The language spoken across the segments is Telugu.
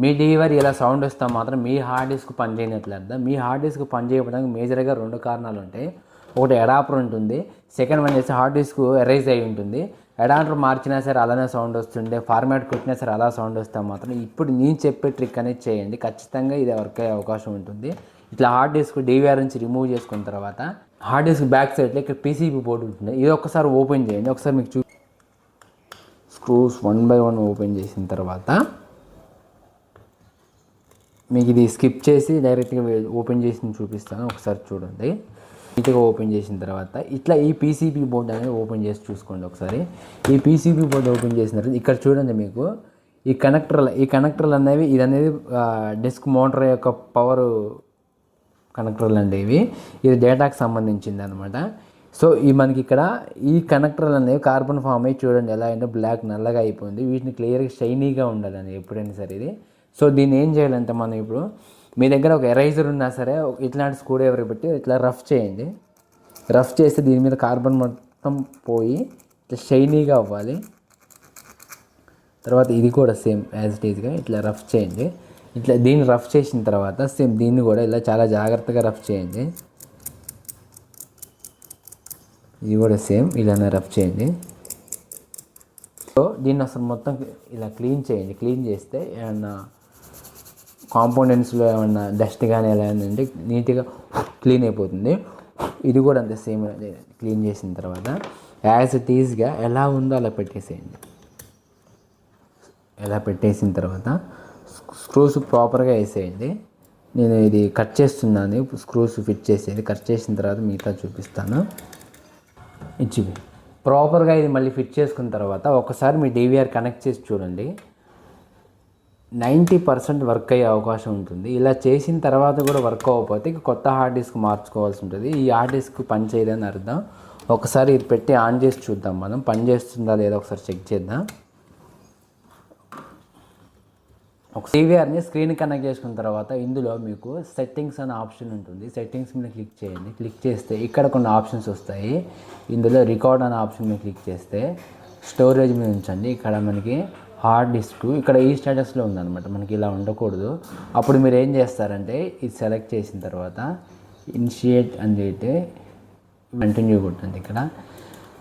మీ డెలివరీ ఇలా సౌండ్ వస్తే మాత్రం మీ హార్డ్ డిస్క్ పనిచేయనట్లు అర్థం. మీ హార్డ్ డిస్క్ పనిచేయడానికి మేజర్గా 2 కారణాలు ఉంటాయి. ఒకటి అడాప్టర్ ఉంటుంది, సెకండ్ వన్ చేసి హార్డ్ డిస్క్ ఎరేజ్ అయి ఉంటుంది. అడాప్టర్ మార్చినా సరే అలానే సౌండ్ వస్తుండే, ఫార్మాట్ కొట్టినా సరే అలా సౌండ్ వస్తే మాత్రం ఇప్పుడు నేను చెప్పే ట్రిక్ అనేది చేయండి, ఖచ్చితంగా ఇది వర్క్ అయ్యే అవకాశం ఉంటుంది. ఇట్లా హార్డ్ డిస్క్ డివిఆర్ నుంచి రిమూవ్ చేసుకున్న తర్వాత హార్డ్ డిస్క్ బ్యాక్ సైడ్లో ఇక్కడ పీసీబీ బోర్డు ఉంటుంది. ఇది ఒక్కసారి ఓపెన్ చేయండి. ఒకసారి మీకు స్క్రూస్ 1 by 1 ఓపెన్ చేసిన తర్వాత మీకు ఇది స్కిప్ చేసి డైరెక్ట్గా ఓపెన్ చేసి చూపిస్తాను, ఒకసారి చూడండి. నీట్గా ఓపెన్ చేసిన తర్వాత ఇట్లా ఈ పీసీబీ బోర్డు అనేది ఓపెన్ చేసి చూసుకోండి ఒకసారి. ఈ పీసీబీ బోర్డు ఓపెన్ చేసిన తర్వాత ఇక్కడ చూడండి, మీకు ఈ కనెక్టర్లు అనేవి ఇది అనేది డిస్క్ మోటార్ యొక్క పవర్ కనెక్టర్లు అండి ఇది డేటాకి సంబంధించింది అనమాట. సో ఈ మనకి ఇక్కడ ఈ కనెక్టర్లు అనేవి కార్బన్ ఫామ్ అయ్యి చూడండి ఎలా అయినా బ్లాక్ నల్లగా అయిపోయింది. వీటిని క్లియర్గా షైనీగా ఉండాలండి ఎప్పుడైనా సరే ఇది. సో దీన్ని ఏం చేయాలంటే మనం ఇప్పుడు మీ దగ్గర ఒక ఎరైజర్ ఉన్నా సరే ఇట్లాంటి స్క్రూ డ్రైవర్ పెట్టి ఇట్లా రఫ్ చేయండి. రఫ్ చేస్తే దీని మీద కార్బన్ మొత్తం పోయి ఇట్లా షైనీగా అవ్వాలి. తర్వాత ఇది కూడా సేమ్ యాజ్ ఇట్ ఈజ్గా ఇట్లా రఫ్ చేయండి. ఇట్లా దీన్ని రఫ్ చేసిన తర్వాత సేమ్ దీన్ని కూడా ఇలా చాలా జాగ్రత్తగా రఫ్ చేయండి. ఇది కూడా సేమ్ ఇలానే రఫ్ చేయండి. సో దీన్ని అసలు మొత్తం ఇలా క్లీన్ చేయండి. క్లీన్ చేస్తే ఏమన్నా కాంపోనెంట్స్లో ఏమన్నా డస్ట్ కానీ ఎలా అంటే నీట్గా క్లీన్ అయిపోతుంది. ఇది కూడా అంతే సేమ్ క్లీన్ చేసిన తర్వాత యాజ్ ఇట్ ఈజ్గా ఎలా ఉందో అలా పెట్టేసేయండి. ఎలా పెట్టేసిన తర్వాత స్క్రూస్ ప్రాపర్గా వేసేయండి. నేను ఇది కట్ చేస్తున్నాను, స్క్రూస్ ఫిట్ చేసేది కట్ చేసిన తర్వాత మిగతా చూపిస్తాను. ఇచ్చి ప్రాపర్గా ఇది మళ్ళీ ఫిట్ చేసుకున్న తర్వాత ఒకసారి మీ డివిఆర్ కనెక్ట్ చేసి చూడండి, 90% వర్క్ అయ్యే అవకాశం ఉంటుంది. ఇలా చేసిన తర్వాత కూడా వర్క్ అవ్వకపోతే కొత్త హార్డ్ డిస్క్ మార్చుకోవాల్సి ఉంటుంది. ఈ హార్డ్ డిస్క్ పని చేయదని అర్థం. ఒకసారి ఇది పెట్టి ఆన్ చేసి చూద్దాం, మనం పని చేస్తుందా లేదా ఒకసారి చెక్ చేద్దాం. ఒక డివిఆర్ని స్క్రీన్ కనెక్ట్ చేసుకున్న తర్వాత ఇందులో మీకు సెట్టింగ్స్ అనే ఆప్షన్ ఉంటుంది. సెట్టింగ్స్ మీద క్లిక్ చేయండి. క్లిక్ చేస్తే ఇక్కడ కొన్ని ఆప్షన్స్ వస్తాయి. ఇందులో రికార్డ్ అనే ఆప్షన్ మీద క్లిక్ చేస్తే స్టోరేజ్ మీద ఉంచండి. ఇక్కడ మనకి హార్డ్ డిస్క్ ఇక్కడ ఈ స్టేటస్లో ఉందన్నమాట. మనకి ఇలా ఉండకూడదు. అప్పుడు మీరు ఏం చేస్తారంటే ఇది సెలెక్ట్ చేసిన తర్వాత ఇనిషియేట్ అని అయితే కంటిన్యూ కొట్టండి. ఇక్కడ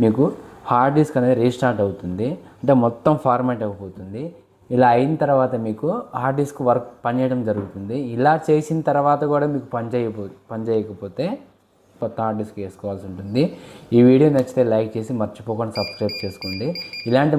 మీకు హార్డ్ డిస్క్ అనేది రీస్టార్ట్ అవుతుంది, అంటే మొత్తం ఫార్మాట్ అయిపోతుంది. ఇలా అయిన తర్వాత మీకు హార్డ్ డిస్క్ వర్క్ పనిచేయడం జరుగుతుంది. ఇలా చేసిన తర్వాత కూడా మీకు పని చేయకపోతే కొత్త హార్డ్ డిస్క్ వేసుకోవాల్సి ఉంటుంది. ఈ వీడియో నచ్చితే లైక్ చేసి మర్చిపోకుండా సబ్స్క్రైబ్ చేసుకోండి. ఇలాంటి